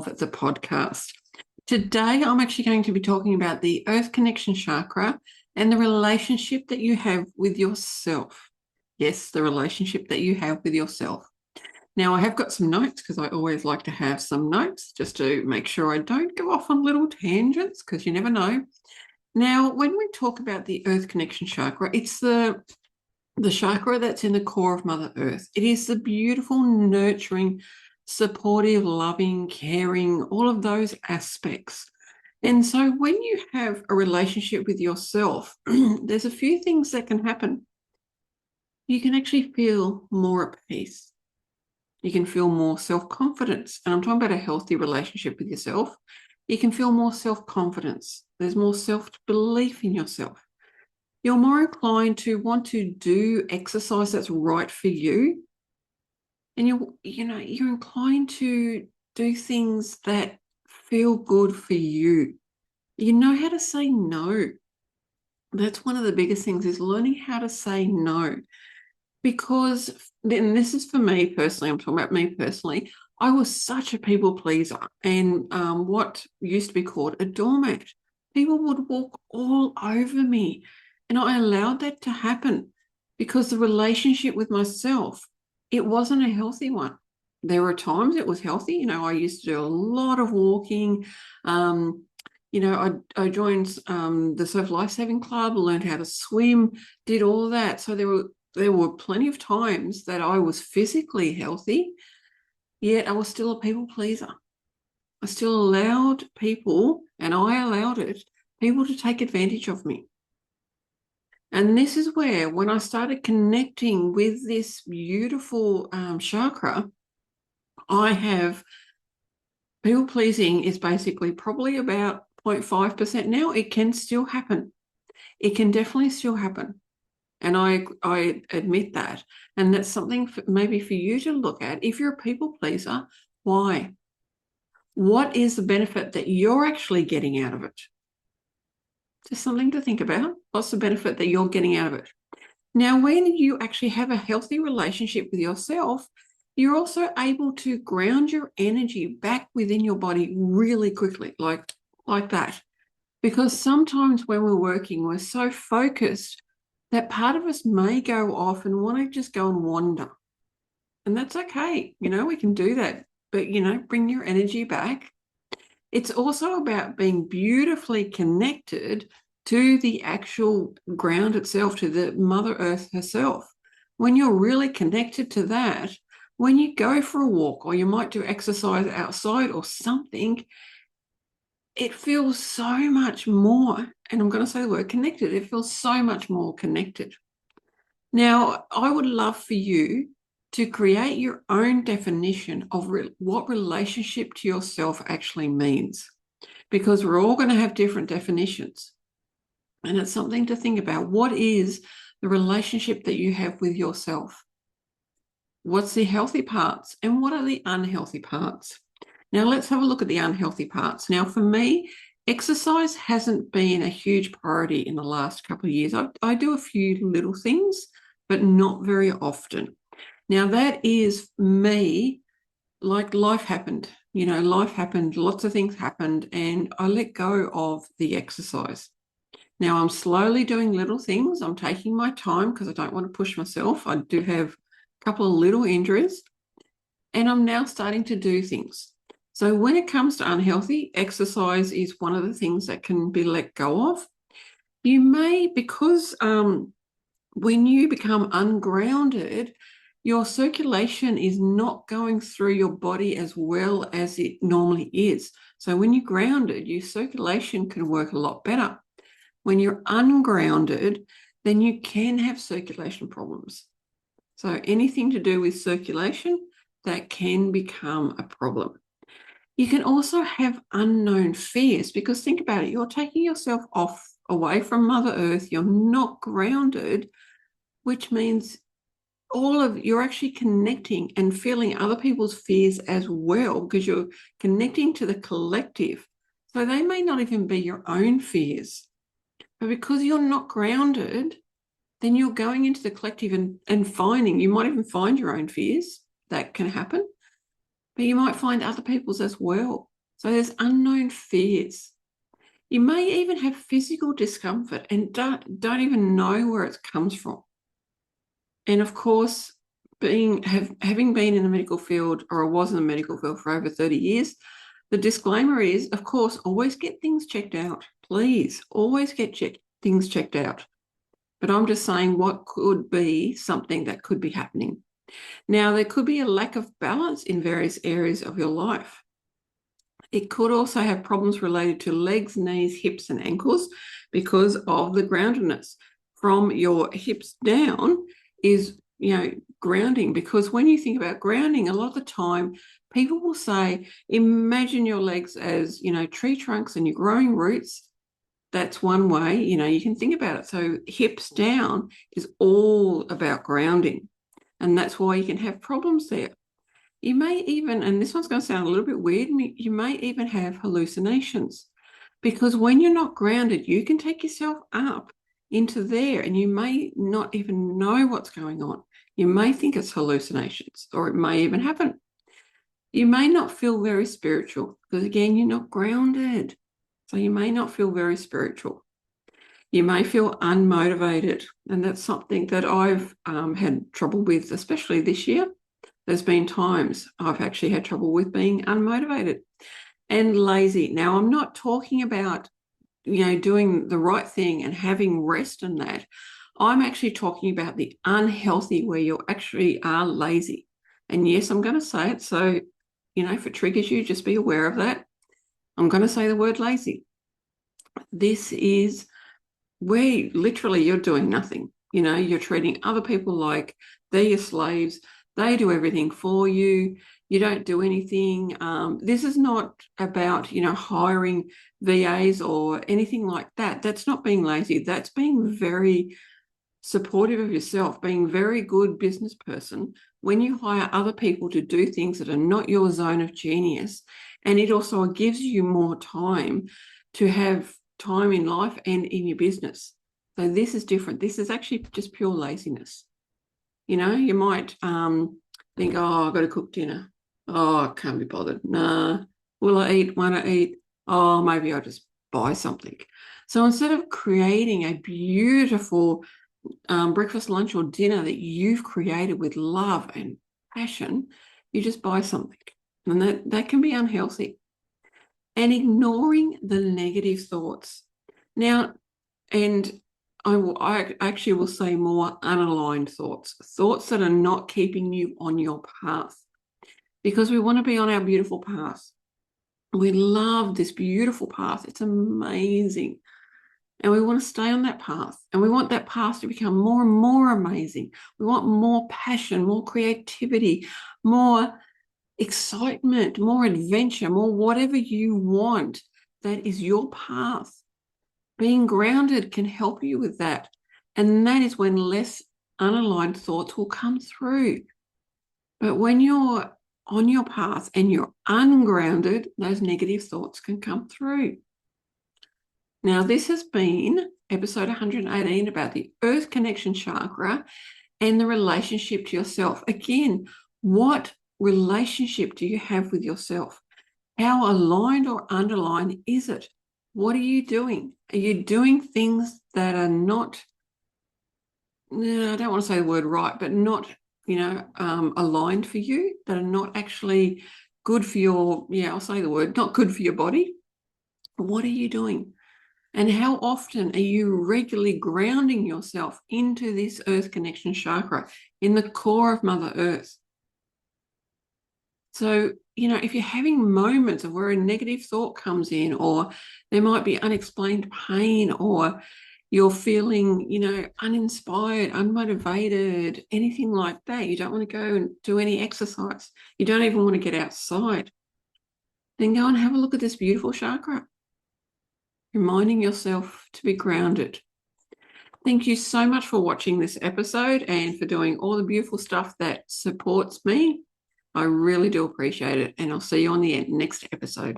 of the podcast. Today, I'm actually going to be talking about the Earth Connection Chakra and the relationship that you have with yourself. Yes, the relationship that you have with yourself. Now, I have got some notes because I always like to have some notes just to make sure I don't go off on little tangents because you never know. Now, when we talk about the Earth Connection Chakra, it's the chakra that's in the core of Mother Earth. It is the beautiful, nurturing, supportive, loving, caring, all of those aspects. And so when you have a relationship with yourself, there's a few things that can happen. You can actually feel more at peace. You can feel more self-confidence. And I'm talking about a healthy relationship with yourself. You can feel more self-confidence. There's more self-belief in yourself. You're more inclined to want to do exercise that's right for you. And you're inclined to do things that feel good for you. You know how to say no. That's one of the biggest things, is learning how to say no. Because then, this is for me personally, I'm talking about me personally, I was such a people pleaser and what used to be called a doormat. People would walk all over me, and I allowed that to happen because the relationship with myself, it wasn't a healthy one. There were times it was healthy. I used to do a lot of walking. I joined the Surf Lifesaving Club, learned how to swim, did all that. So there were plenty of times that I was physically healthy, yet I was still a people pleaser. I still allowed people, and I allowed people to take advantage of me. And this is where, when I started connecting with this beautiful chakra, I have people pleasing is basically probably about 0.5% now. It can still happen. It can definitely still happen. And I admit that. And that's something maybe for you to look at. If you're a people pleaser, why? What is the benefit that you're actually getting out of it? Just something to think about. What's the benefit that you're getting out of it? Now, when you actually have a healthy relationship with yourself, you're also able to ground your energy back within your body really quickly, like that. Because sometimes when we're working, we're so focused that part of us may go off and want to just go and wander. And that's okay. We can do that. But, bring your energy back. It's also about being beautifully connected to the actual ground itself, to the Mother Earth herself. When you're really connected to that, when you go for a walk, or you might do exercise outside or something, it feels so much more, and I'm going to say the word connected, it feels so much more connected. Now, I would love for you to create your own definition of what relationship to yourself actually means, because we're all going to have different definitions. And it's something to think about. What is the relationship that you have with yourself? What's the healthy parts and what are the unhealthy parts? Now, let's have a look at the unhealthy parts. Now, for me, exercise hasn't been a huge priority in the last couple of years. I do a few little things, but not very often. Now, that is me, like life happened. Life happened, lots of things happened, and I let go of the exercise. Now, I'm slowly doing little things. I'm taking my time because I don't want to push myself. I do have a couple of little injuries, and I'm now starting to do things. So when it comes to unhealthy, exercise is one of the things that can be let go of. You may, because when you become ungrounded, your circulation is not going through your body as well as it normally is. So when you're grounded, your circulation can work a lot better. When you're ungrounded, then you can have circulation problems. So anything to do with circulation, that can become a problem. You can also have unknown fears, because think about it, you're taking yourself away from Mother Earth, you're not grounded, which means you're actually connecting and feeling other people's fears as well, because you're connecting to the collective. So they may not even be your own fears, but because you're not grounded, then you're going into the collective and finding, you might even find your own fears. That can happen. but you might find other people's as well. So there's unknown fears. You may even have physical discomfort and don't even know where it comes from. And of course, having been in the medical field, or I was in the medical field for over 30 years, the disclaimer is, of course, always get things checked out. Please, always get things checked out. But I'm just saying what could be something that could be happening. Now, there could be a lack of balance in various areas of your life. It could also have problems related to legs, knees, hips, and ankles because of the groundedness. From your hips down is, grounding, because when you think about grounding, a lot of the time people will say, imagine your legs as, tree trunks and you're growing roots. That's one way, you can think about it. So hips down is all about grounding, and that's why you can have problems there. You may even, and this one's going to sound a little bit weird, you may even have hallucinations, because when you're not grounded, you can take yourself up into there and you may not even know what's going on. You may think it's hallucinations, or it may even happen. You may not feel very spiritual because, again, you're not grounded. So you may not feel very spiritual. You may feel unmotivated, and that's something that I've had trouble with, especially this year. There's been times I've actually had trouble with being unmotivated and lazy. Now, I'm not talking about, doing the right thing and having rest and that. I'm actually talking about the unhealthy, where you actually are lazy. And yes, I'm going to say it. So, if it triggers you, just be aware of that. I'm going to say the word lazy. This is where literally you're doing nothing. You're treating other people like they're your slaves. They do everything for you. You don't do anything. This is not about, hiring VAs or anything like that. That's not being lazy. That's being very supportive of yourself, being a very good business person when you hire other people to do things that are not your zone of genius. And it also gives you more time to have time in life and in your business. So this is different. This is actually just pure laziness. You might think, oh, I've got to cook dinner. Oh, I can't be bothered. Nah. Will I eat? Won't I eat? Oh, maybe I'll just buy something. So instead of creating a beautiful breakfast, lunch, or dinner that you've created with love and passion, you just buy something. And that can be unhealthy. And ignoring the negative thoughts. Now, and I actually will say more unaligned thoughts that are not keeping you on your path, because we want to be on our beautiful path. We love this beautiful path. It's amazing. And we want to stay on that path, and we want that path to become more and more amazing. We want more passion, more creativity, more excitement, more adventure, more whatever you want. That is your path. Being grounded can help you with that. And that is when less unaligned thoughts will come through. But when you're on your path and you're ungrounded, those negative thoughts can come through. Now, this has been episode 118 about the Earth Connection Chakra and the relationship to yourself. Again, what relationship do you have with yourself? How aligned or underlined is it? What are you doing? Are you doing things that are not, I don't want to say the word right, but not, aligned for you, that are not actually good for your, I'll say the word, not good for your body? What are you doing? And how often are you regularly grounding yourself into this Earth Connection Chakra in the core of Mother Earth? So, if you're having moments of where a negative thought comes in, or there might be unexplained pain, or you're feeling, uninspired, unmotivated, anything like that, you don't want to go and do any exercise, you don't even want to get outside, then go and have a look at this beautiful chakra, reminding yourself to be grounded. Thank you so much for watching this episode and for doing all the beautiful stuff that supports me. I really do appreciate it, and I'll see you on the next episode.